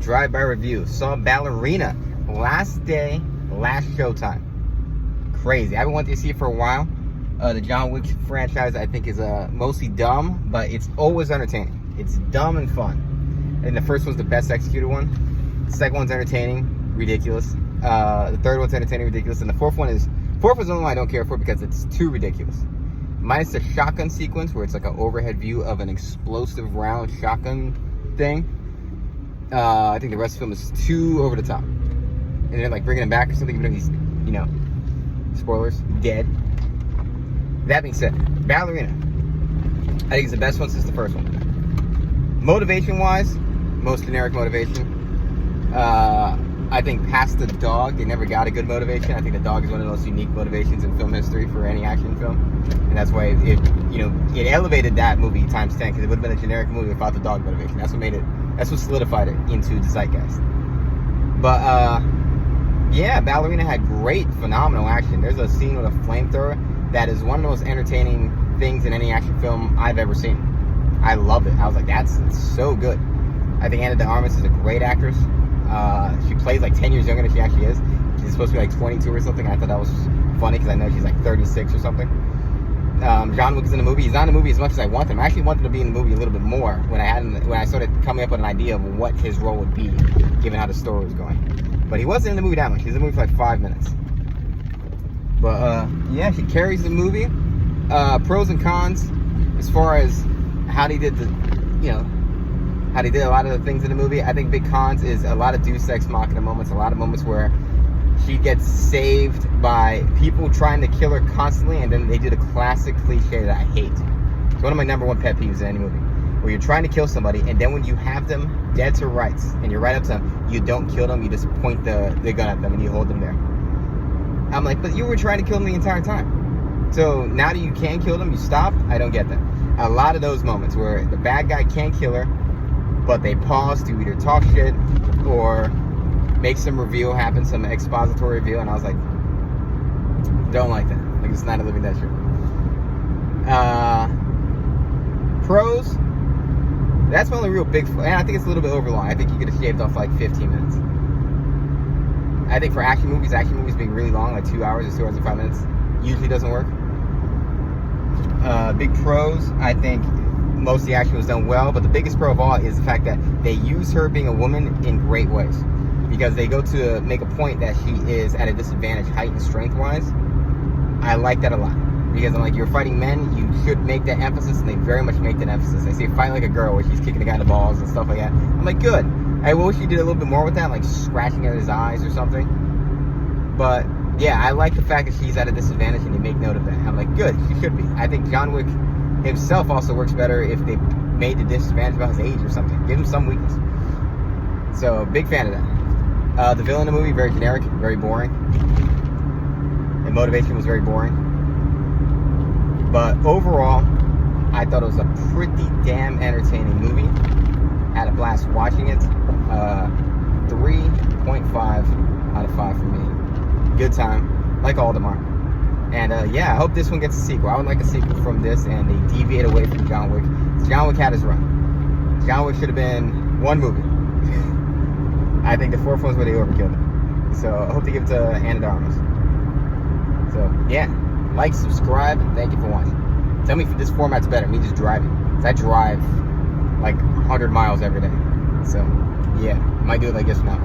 drive-by review. Saw Ballerina last day, last showtime. Crazy. I've been wanting to see it for a while. The John Wick franchise, I think, is mostly dumb, but it's always entertaining. It's dumb and fun. And the first one's the best executed one. The second one's entertaining, ridiculous. The third one's entertaining, ridiculous. And the fourth one's the only one I don't care for because it's too ridiculous. Minus the shotgun sequence where it's like an overhead view of an explosive round shotgun thing. I think the rest of the film is too over the top. And they're like bringing him back or something, even though he's, spoilers, dead. That being said, Ballerina, I think it's the best one since the first one. Motivation-wise, most generic motivation. I think past the dog, they never got a good motivation. I think the dog is one of the most unique motivations in film history for any action film. And that's why it elevated that movie times 10, because it would have been a generic movie without the dog motivation. That's what solidified it into the zeitgeist. But, yeah, Ballerina had great, phenomenal action. There's a scene with a flamethrower that is one of the most entertaining things in any action film I've ever seen. I love it. I was like, that's so good. I think Ana de Armas is a great actress. She plays like 10 years younger than she actually is. She's supposed to be like 22 or something. I thought that was funny because I know she's like 36 or something. John Wick is in the movie. He's not in the movie as much as I want him. I actually wanted him to be in the movie a little bit more when I started coming up with an idea of what his role would be, given how the story was going. But he wasn't in the movie that much. He was in the movie for like 5 minutes. But yeah, she carries the movie. Pros and cons, as far as how they did how they did a lot of the things in the movie. I think big cons is a lot of Deus Ex Machina moments, a lot of moments where she gets saved by people trying to kill her constantly, and then they do the classic cliche that I hate. It's one of my number one pet peeves in any movie, where you're trying to kill somebody, and then when you have them dead to rights, and you're right up to them, you don't kill them, you just point the gun at them, and you hold them there. I'm like, but you were trying to kill them the entire time. So now that you can kill them, you stop? I don't get that. A lot of those moments where the bad guy can't kill her, but they pause to either talk shit or make some reveal happen, some expository reveal, and I was like, don't like that. Like, it's not a living dead shit. Pros, that's my only real big, and I think it's a little bit overlong. I think you could have shaved off like 15 minutes. I think for action movies being really long, like 2 hours or 2 hours and 5 minutes, usually doesn't work. Big pros, I think most of the action was done well, but the biggest pro of all is the fact that they use her being a woman in great ways, because they go to make a point that she is at a disadvantage height and strength wise. I like that a lot, because I'm like, you're fighting men, you should make that emphasis, and they very much make that emphasis. They say fight like a girl, where she's kicking the guy in the balls and stuff like that. I'm like, good. I wish you did a little bit more with that, like scratching at his eyes or something. But yeah, I like the fact that she's at a disadvantage, and they make note of that. I'm like, good, she should be. I think John Wick himself also works better if they made the disadvantage about his age or something. Give him some weakness. So, big fan of that. The villain in the movie, very generic, very boring. The motivation was very boring. But overall, I thought it was a pretty damn entertaining movie. Had a blast watching it. 3.5 out of 5 for me. Good time, like all of them are. And yeah, I hope this one gets a sequel. I would like a sequel from this, and they deviate away from John Wick. John Wick had his run. John Wick should have been one movie. I think the fourth one's where they overkilled it. So I hope they give it to Ana de Armas. So yeah, like, subscribe, and thank you for watching. Tell me if this format's better, me just driving. Because I drive like 100 miles every day. So yeah, might do it like this now.